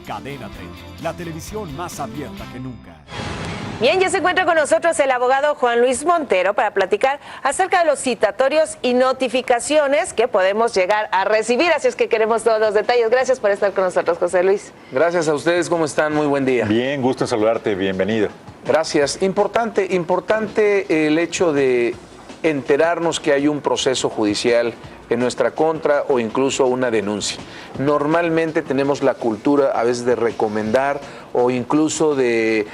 Cadena 30, la televisión más abierta que nunca. Bien, ya se encuentra con nosotros el abogado Juan Luis Montero para platicar acerca de los citatorios y notificaciones que podemos llegar a recibir. Así es que queremos todos los detalles. Gracias por estar con nosotros, José Luis. Gracias a ustedes. ¿Cómo están? Muy buen día. Bien, gusto en saludarte. Bienvenido. Gracias. Importante el hecho de enterarnos que hay un proceso judicial en nuestra contra o incluso una denuncia. Normalmente tenemos la cultura a veces de recomendar o incluso de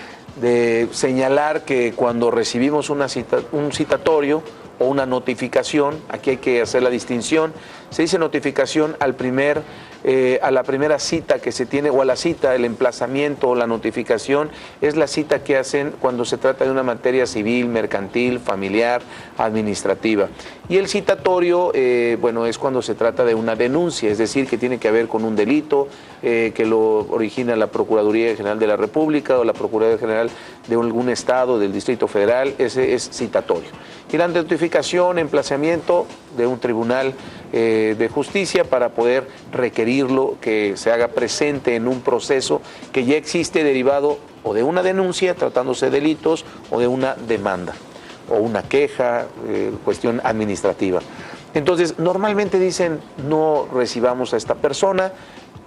señalar que cuando recibimos un citatorio o una notificación, aquí hay que hacer la distinción, se dice notificación a la primera cita que se tiene, o a la cita, el emplazamiento o la notificación, es la cita que hacen cuando se trata de una materia civil, mercantil, familiar, administrativa. Y el citatorio, es cuando se trata de una denuncia, es decir, que tiene que ver con un delito, que lo origina la Procuraduría General de la República o la Procuraduría General de algún estado, del Distrito Federal, ese es citatorio. Y la notificación, emplazamiento de un tribunal de justicia para poder requerirlo, que se haga presente en un proceso que ya existe derivado o de una denuncia, tratándose de delitos, o de una demanda, o una queja, cuestión administrativa. Entonces, normalmente dicen, no recibamos a esta persona.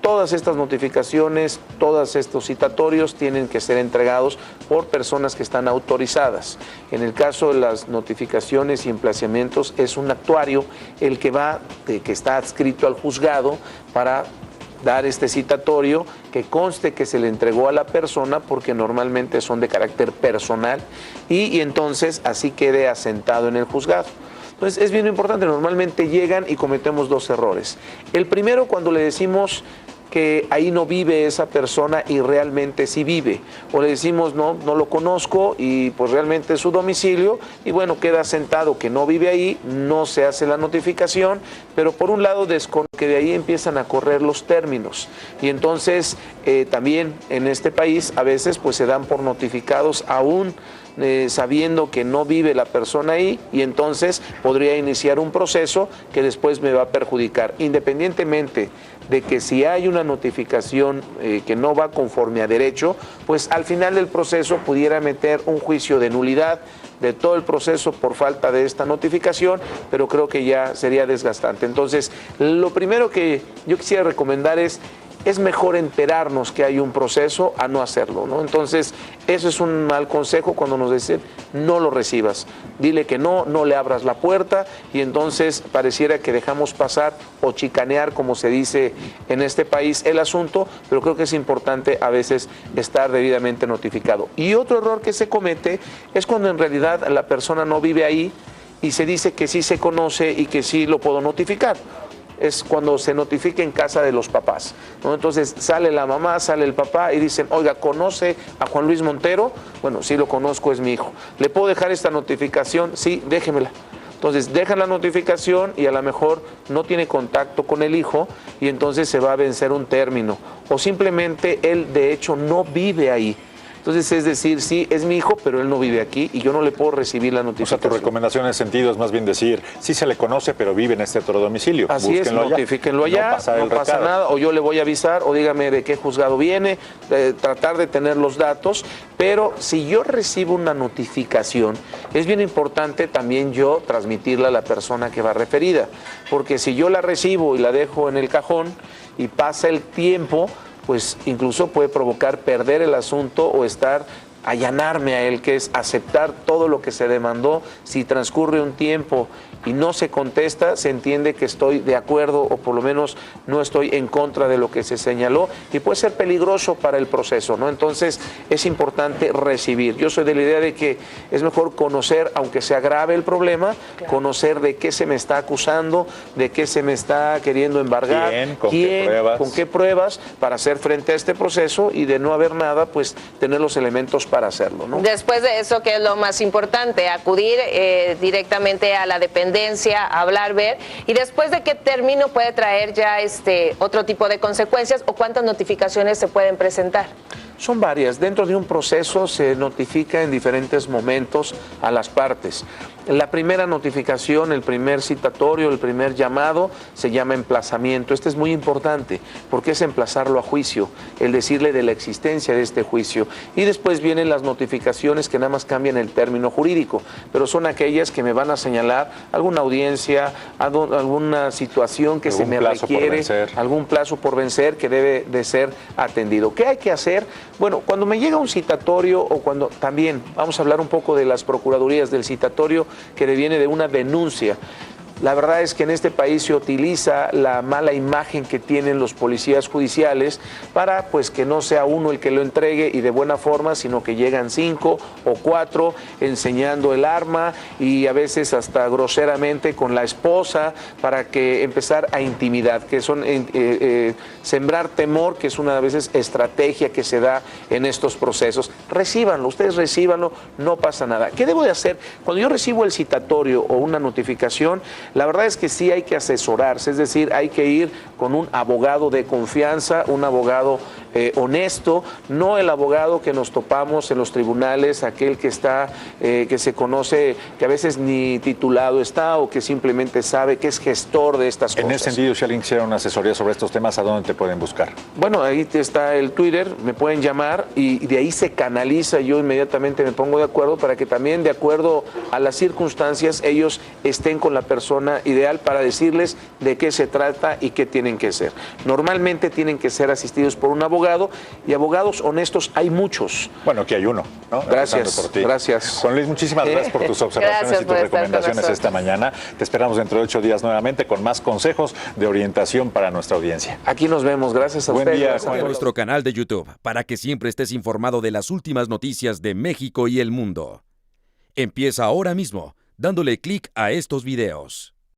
Todas estas notificaciones, todos estos citatorios tienen que ser entregados por personas que están autorizadas. En el caso de las notificaciones y emplazamientos, es un actuario el que está adscrito al juzgado para dar este citatorio, que conste que se le entregó a la persona, porque normalmente son de carácter personal, y entonces así quede asentado en el juzgado. Entonces es bien importante, normalmente llegan y cometemos dos errores. El primero, cuando le decimos que ahí no vive esa persona y realmente sí vive, o le decimos no lo conozco y pues realmente es su domicilio, y bueno, queda asentado que no vive ahí, no se hace la notificación, pero por un lado que de ahí empiezan a correr los términos, y entonces también en este país a veces pues se dan por notificados aún sabiendo que no vive la persona ahí, y entonces podría iniciar un proceso que después me va a perjudicar, independientemente de que si hay una notificación que no va conforme a derecho, pues al final del proceso pudiera meter un juicio de nulidad de todo el proceso por falta de esta notificación, pero creo que ya sería desgastante. Entonces, lo primero que yo quisiera recomendar es mejor enterarnos que hay un proceso a no hacerlo, ¿no? Entonces, eso es un mal consejo cuando nos dicen no lo recibas. Dile que no le abras la puerta, y entonces pareciera que dejamos pasar o chicanear, como se dice en este país, el asunto, pero creo que es importante a veces estar debidamente notificado. Y otro error que se comete es cuando en realidad la persona no vive ahí y se dice que sí se conoce y que sí lo puedo notificar. Es cuando se notifica en casa de los papás, ¿no? Entonces sale la mamá, sale el papá y dicen, oiga, ¿conoce a Juan Luis Montero? Bueno, sí lo conozco, es mi hijo. ¿Le puedo dejar esta notificación? Sí, déjemela. Entonces dejan la notificación y a lo mejor no tiene contacto con el hijo, y entonces se va a vencer un término. O simplemente él de hecho no vive ahí. Entonces, es decir, sí, es mi hijo, pero él no vive aquí y yo no le puedo recibir la notificación. O sea, tu recomendación en ese sentido es más bien decir, sí se le conoce, pero vive en este otro domicilio. Así es, notifíquenlo allá, no pasa nada, o yo le voy a avisar, o dígame de qué juzgado viene, tratar de tener los datos, pero si yo recibo una notificación, es bien importante también yo transmitirla a la persona que va referida, porque si yo la recibo y la dejo en el cajón y pasa el tiempo, pues incluso puede provocar perder el asunto o allanarme a él, que es aceptar todo lo que se demandó. Si transcurre un tiempo y no se contesta, se entiende que estoy de acuerdo, o por lo menos no estoy en contra de lo que se señaló, y puede ser peligroso para el proceso, ¿no? Entonces es importante recibir. Yo soy de la idea de que es mejor conocer, aunque se agrave el problema, claro, conocer de qué se me está acusando, de qué se me está queriendo embargar, con qué pruebas, para hacer frente a este proceso, y de no haber nada, pues tener los elementos para hacerlo, ¿no? Después de eso, ¿qué es lo más importante? Acudir directamente a la dependencia, hablar, ver, y después de qué término puede traer ya otro tipo de consecuencias, o cuántas notificaciones se pueden presentar. Son varias. Dentro de un proceso se notifica en diferentes momentos a las partes. La primera notificación, el primer citatorio, el primer llamado se llama emplazamiento. Este es muy importante porque es emplazarlo a juicio, el decirle de la existencia de este juicio. Y después vienen las notificaciones que nada más cambian el término jurídico, pero son aquellas que me van a señalar alguna audiencia, alguna situación que se me requiere, algún plazo por vencer que debe de ser atendido. ¿Qué hay que hacer? Bueno, cuando me llega un citatorio o cuando también, vamos a hablar un poco de las procuradurías del citatorio, que deviene de una denuncia. La verdad es que en este país se utiliza la mala imagen que tienen los policías judiciales para pues que no sea uno el que lo entregue y de buena forma, sino que llegan 5 o 4 enseñando el arma y a veces hasta groseramente con la esposa para que empezar a intimidar, que son sembrar temor, que es una a veces estrategia que se da en estos procesos. Recíbanlo, ustedes recíbanlo, no pasa nada. ¿Qué debo de hacer? Cuando yo recibo el citatorio o una notificación, la verdad es que sí hay que asesorarse, es decir, hay que ir con un abogado de confianza, un abogado honesto, no el abogado que nos topamos en los tribunales, aquel que está, que se conoce, que a veces ni titulado está o que simplemente sabe que es gestor de estas cosas. En ese sentido, si alguien quisiera una asesoría sobre estos temas, ¿a dónde te pueden buscar? Bueno, ahí está el Twitter, me pueden llamar y de ahí se canaliza, yo inmediatamente me pongo de acuerdo para que también de acuerdo a las circunstancias ellos estén con la persona ideal para decirles de qué se trata y qué tienen que hacer. Normalmente tienen que ser asistidos por un abogado y abogados honestos hay muchos. Bueno, aquí hay uno, ¿no? Gracias, por ti. gracias. Juan Luis, muchísimas gracias por tus observaciones y tus recomendaciones esta mañana. Te esperamos dentro de 8 días nuevamente con más consejos de orientación para nuestra audiencia. Aquí nos vemos, gracias a ustedes. Buen día, Juan. En nuestro canal de YouTube, para que siempre estés informado de las últimas noticias de México y el mundo. Empieza ahora mismo, dándole clic a estos videos.